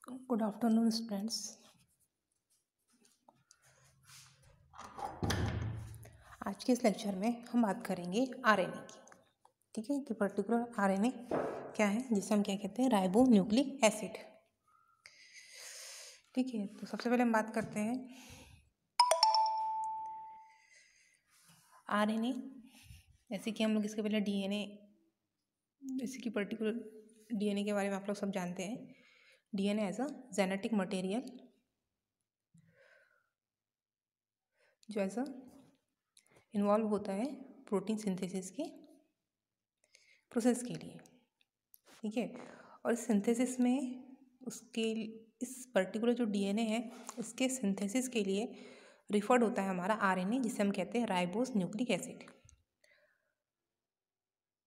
Good afternoon students. आज के इस लेक्चर में हम बात करेंगे आरएनए की। ठीक है, कि पर्टिकुलर आरएनए क्या है, जिसे हम क्या कहते हैं, राइबो न्यूक्लिक एसिड। ठीक है, तो सबसे पहले हम बात करते हैं आरएनए। जैसे कि हम लोग इसके पहले डीएनए, जैसे कि पर्टिकुलर डीएनए के बारे में आप लोग सब जानते हैं। DNA as a genetic material जो एज अ इन्वॉल्व होता है प्रोटीन सिंथेसिस के प्रोसेस के लिए। ठीक है, और सिंथेसिस में उसके इस पर्टिकुलर जो डीएनए है उसके सिंथेसिस के लिए रिफर्ड होता है हमारा आरएनए, जिसे हम कहते हैं ribose nucleic acid.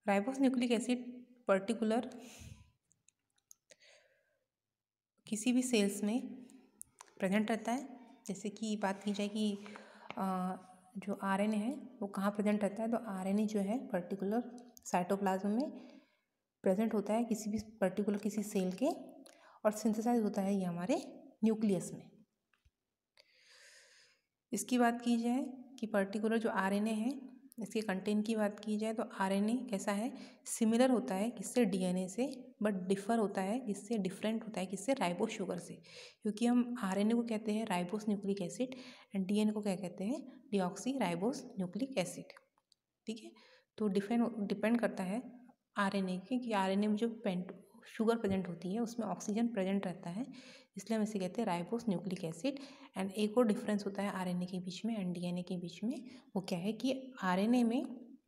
Ribose nucleic acid particular किसी भी सेल्स में प्रेजेंट रहता है। जैसे कि बात की जाए कि जो आरएनए है वो कहाँ प्रेजेंट रहता है, तो आरएनए जो है पर्टिकुलर साइटोप्लाज्म में प्रेजेंट होता है किसी भी पर्टिकुलर किसी सेल के, और सिंथेसाइज होता है ये हमारे न्यूक्लियस में। इसकी बात की जाए कि पर्टिकुलर जो आरएनए है इसके कंटेंट की बात की जाए तो आरएनए कैसा है, सिमिलर होता है किससे, डीएनए से, बट डिफर होता है किससे, डिफरेंट होता है किससे, राइबोस शुगर से। क्योंकि हम आरएनए को कहते हैं ribose nucleic acid and DNA को क्या कहते हैं, डीऑक्सी राइबोस न्यूक्लिक एसिड। ठीक है, तो डिपेंड करता है आरएनए के कि आरएनए में जो शुगर प्रेजेंट होती है उसमें ऑक्सीजन प्रेजेंट रहता है, इसलिए हम इसे कहते हैं राइबोस न्यूक्लिक एसिड। एंड एक और डिफरेंस होता है आरएनए के बीच में एंड डीएनए के बीच में, वो क्या है कि आरएनए में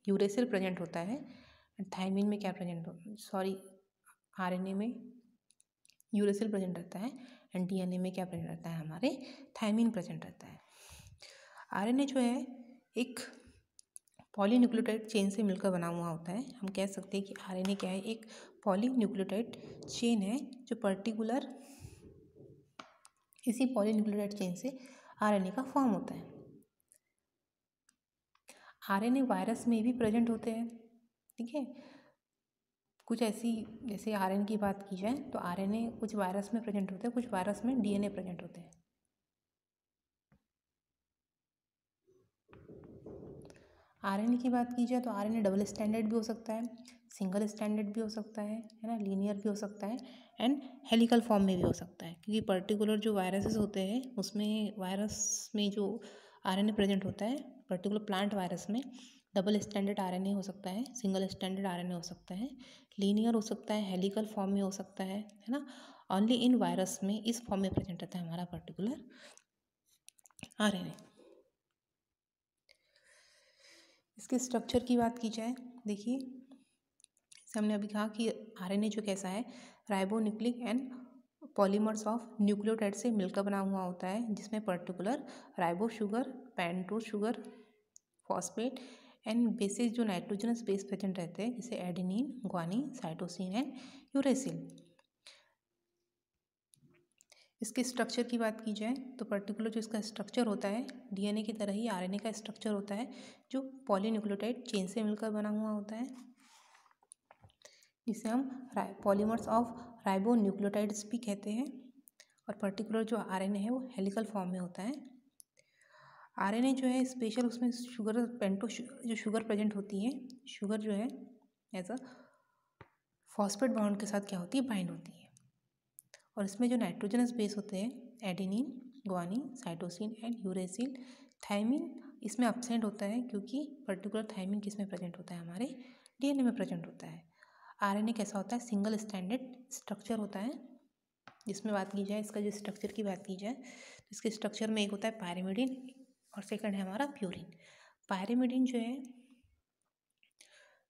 यूरेसिल प्रेजेंट होता है एंड थायमिन में क्या प्रेजेंट आरएनए में यूरेसिल प्रेजेंट रहता है एंड डीएनए में क्या प्रेजेंट रहता है, हमारे थायमिन प्रेजेंट रहता है। आरएनए जो है एक पॉलीन्यूक्लियोटाइड चेन से मिलकर बना हुआ होता है। हम कह सकते हैं कि आरएनए क्या है, एक पॉलीन्यूक्लियोटाइड चेन है जो पर्टिकुलर इसी पॉलीन्यूक्लियोटाइड चेन से आरएनए का फॉर्म होता है। आरएनए वायरस में भी प्रेजेंट होते हैं। ठीक है, कुछ ऐसी, जैसे आरएनए की बात की जाए तो आरएनए कुछ वायरस में प्रेजेंट होते हैं, कुछ वायरस में डीएनए प्रेजेंट होते हैं। आरएनए की बात की जाए तो आरएनए डबल स्टैंडर्ड भी हो सकता है, सिंगल स्टैंडर्ड भी हो सकता है ना, लीनियर भी हो सकता है एंड हेलिकल फॉर्म में भी हो सकता है। क्योंकि पर्टिकुलर जो वायरसेस होते हैं उसमें वायरस में जो आरएनए प्रेजेंट होता है पर्टिकुलर प्लांट वायरस में डबल स्टैंडर्ड आरएनए हो सकता है, सिंगल स्टैंडर्ड आरएनए हो सकता है, लीनियर हो सकता है, हेलिकल फॉर्म में हो सकता है ना। ओनली इन वायरस में इस फॉर्म में प्रेजेंट रहता है हमारा पर्टिकुलर आरएनए। इसके स्ट्रक्चर की बात की जाए, देखिए जैसे हमने अभी कहा कि आरएनए जो कैसा है, ribonucleic and polymers of nucleotide से मिलकर बना हुआ होता है, जिसमें particular ribo sugar, pentose sugar, phosphate and bases जो नाइट्रोजनस बेस प्रेजेंट रहते हैं, जैसे adenine, guanine, cytosine and uracil. इसके स्ट्रक्चर की बात की जाए तो पर्टिकुलर जो इसका स्ट्रक्चर होता है डीएनए की तरह ही आरएनए का स्ट्रक्चर होता है, जो पॉलीन्यूक्लियोटाइड चेन से मिलकर बना हुआ होता है, जिसे हम पॉलीमर्स ऑफ राइबोन्यूक्लियोटाइड्स भी कहते हैं। और पर्टिकुलर जो आरएनए है वो हेलिकल फॉर्म में होता है। आरएनए जो है स्पेशल, उसमें शुगर जो शुगर प्रेजेंट होती है, शुगर जो है एज अ फॉस्फेट बॉन्ड के साथ क्या होती है, बाइंड होती है। और इसमें जो नाइट्रोजनस बेस होते हैं adenine, guanine, cytosine and uracil, thymine इसमें एब्सेंट होता है, क्योंकि पर्टिकुलर थायमिन किस में प्रेजेंट होता है, हमारे डीएनए में प्रेजेंट होता है। आरएनए कैसा होता है, सिंगल स्टैंडर्ड स्ट्रक्चर होता है। जिसमें बात की जाए, इसका जो स्ट्रक्चर की बात की जाए तो इसके स्ट्रक्चर में एक होता है पायरिमिडिन और सेकंड है हमारा प्यूरिन। पायरिमिडिन जो है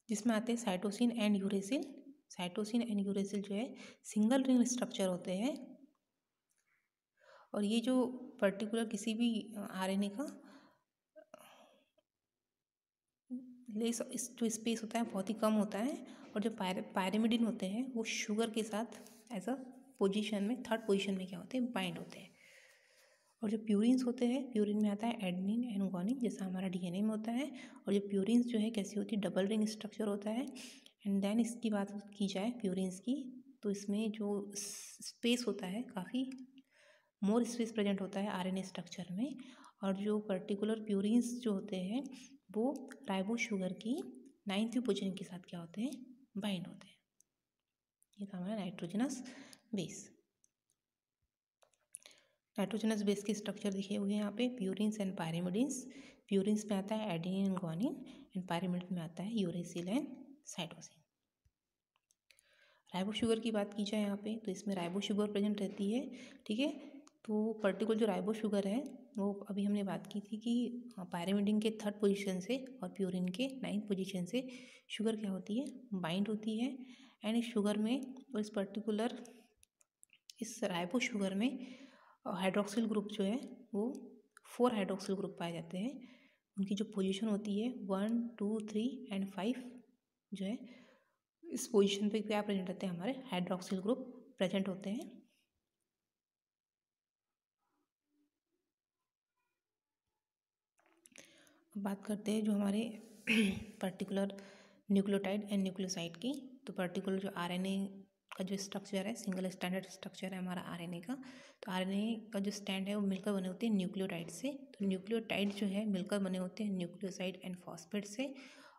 जिसमें आते हैं cytosine and uracil. Cytosine and uracil जो है सिंगल रिंग स्ट्रक्चर होते हैं, और ये जो पर्टिकुलर किसी भी आरएनए का जो स्पेस होता है बहुत ही कम होता है, और जो पायरिमिडिन होते हैं वो शुगर के साथ एज अ पोजीशन में, थर्ड पोजीशन में क्या होते हैं, बाइंड होते हैं। और जो प्यूरिन्स होते हैं, प्यूरिन में आता है एडेनिन एंड ग्वानिन, जैसा हमारा डीएनए में होता है। और जो प्यूरिन्स जो है कैसी होती है, डबल रिंग स्ट्रक्चर होता है। एंड देन इसकी बात की जाए प्यूरिन्स की, तो इसमें जो स्पेस होता है काफ़ी मोर स्पेस प्रेजेंट होता है आरएनए स्ट्रक्चर में, और जो पर्टिकुलर प्यूरिन्स जो होते हैं वो राइबो शुगर की 9th पोजीशन के साथ क्या होते हैं, बाइंड होते हैं। ये था हमारा नाइट्रोजनस बेस। नाइट्रोजनस बेस के स्ट्रक्चर दिखे हुए हैं यहाँ पे, प्यूरिन्स एंड पायरिमिडिन्स। प्यूरिन्स में आता है एडेनिन एंड ग्वानिन, एंड पायरिमिड में आता है uracil and cytosine. Ribo sugar की बात की जाए यहाँ पे तो इसमें राइबो शुगर प्रेजेंट रहती है, ठीक है। तो पर्टिकुलर जो राइबो शुगर है वो अभी हमने बात की थी कि पायरिमिडिन के 3rd पोजीशन से और प्यूरिन के 9th पोजीशन से शुगर क्या होती है, बाइंड होती है। एंड इस शुगर में और इस पर्टिकुलर इस राइबो शुगर में हाइड्रोक्सिल ग्रुप जो है वो 4 हाइड्रोक्सिल ग्रुप पाए जाते हैं। उनकी जो पोजीशन होती है 1, 2, 3 एंड 5 जो है, इस पोजीशन पे क्या प्रेजेंट रहते हैं, हमारे हाइड्रोक्सिल ग्रुप प्रेजेंट होते हैं। अब बात करते हैं जो हमारे पर्टिकुलर न्यूक्लियोटाइड एंड न्यूक्लियोसाइड की। तो पर्टिकुलर जो आरएनए का जो स्ट्रक्चर है, सिंगल स्टैंडर्ड स्ट्रक्चर है हमारा आरएनए का। तो आरएनए का जो स्टैंड है वो मिलकर बने होते हैं न्यूक्लियोटाइड से। तो न्यूक्लियोटाइड जो है मिलकर बने होते हैं न्यूक्लियोसाइड एंड फॉस्फेट से।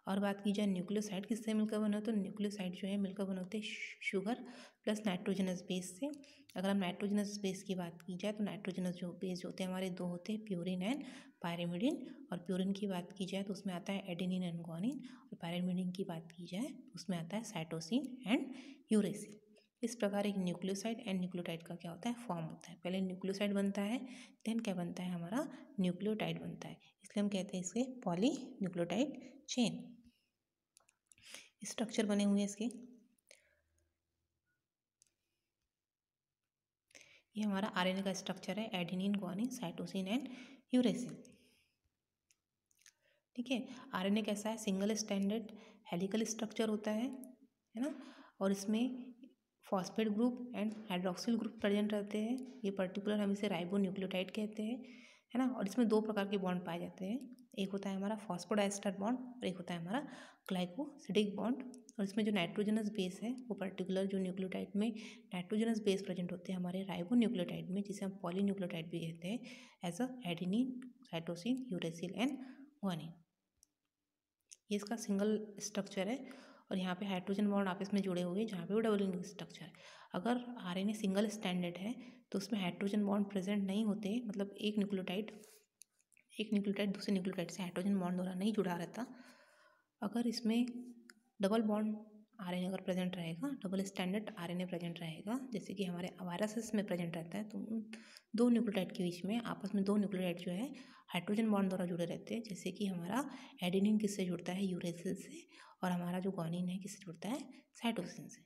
और बात की जाए न्यूक्लियोसाइड किससे मिलकर बने होते हैं, तो न्यूक्लियोसाइड जो है मिलकर बने होते हैं शुगर प्लस नाइट्रोजनस बेस से। अगर हम नाइट्रोजनस बेस की बात की जाए तो नाइट्रोजनस जो बेस होते हैं हमारे 2 होते हैं, प्यूरिन एंड पायरिमिडिन। और प्यूरिन की बात की जाए तो उसमें आता है एडेनिन एंड ग्वानिन, और पायरिमिडिन की बात की जाए तो उसमें आता है साइटोसिन एंड यूरेसिल। इस प्रकार एक न्यूक्लियोसाइड एंड न्यूक्लियोटाइड का क्या होता है, फॉर्म होता है। पहले न्यूक्लियोसाइड बनता है, देन क्या बनता है, हमारा न्यूक्लियोटाइड बनता है। इसलिए हम कहते हैं इसे पॉली न्यूक्लियोटाइड चेन। स्ट्रक्चर बने हुए हैं इसके। ये हमारा आरएनए का स्ट्रक्चर है, adenine, guanine, cytosine and uracil, ठीक है। आरएनए कैसा है, सिंगल स्टैंडर्ड हेलिकल स्ट्रक्चर होता है ना। और इसमें phosphate group and hydroxyl group present रहते हैं। ये पर्टिकुलर हम इसे राइबो न्यूक्लियोटाइड कहते हैं, है ना। और इसमें 2 प्रकार के बॉन्ड पाए जाते हैं, एक होता है हमारा फॉस्फोडाइस्टर बॉन्ड और एक होता है हमारा ग्लाइकोसिडिक बॉन्ड। और इसमें जो नाइट्रोजनस बेस है वो पर्टिकुलर जो न्यूक्लियोटाइड में नाइट्रोजनस बेस प्रेजेंट होते हैं हमारे राइबो न्यूक्लियोटाइड में, जिसे हम पॉली न्यूक्लियोटाइड भी कहते हैं, as a adenine, cytosine, uracil and guanine. ये इसका सिंगल स्ट्रक्चर है। और यहाँ पे हाइड्रोजन बॉन्ड आपस में जुड़े हुए हैं, जहाँ पे वो डबल बॉन्डिंग स्ट्रक्चर है। अगर आरएनए सिंगल स्टैंडर्ड है तो उसमें हाइड्रोजन बॉन्ड प्रेजेंट नहीं होते, मतलब एक न्यूक्लियोटाइड दूसरे न्यूक्लियोटाइड से हाइड्रोजन बॉन्ड द्वारा नहीं जुड़ा रहता। अगर इसमें डबल बॉन्ड आरएनए अगर प्रेजेंट रहेगा, डबल स्टैंडर्ड आरएनए प्रेजेंट रहेगा, जैसे कि हमारे वायरसेस में प्रेजेंट रहता है, तो उन 2 न्यूक्लियोटाइड के बीच में आपस में 2 न्यूक्लियोटाइड जो है हाइड्रोजन बॉन्ड द्वारा जुड़े रहते हैं। जैसे कि हमारा एडेनिन किससे जुड़ता है, यूरेसिल से, और हमारा जो ग्वानिन है किससे जुड़ता है, साइटोसिन से।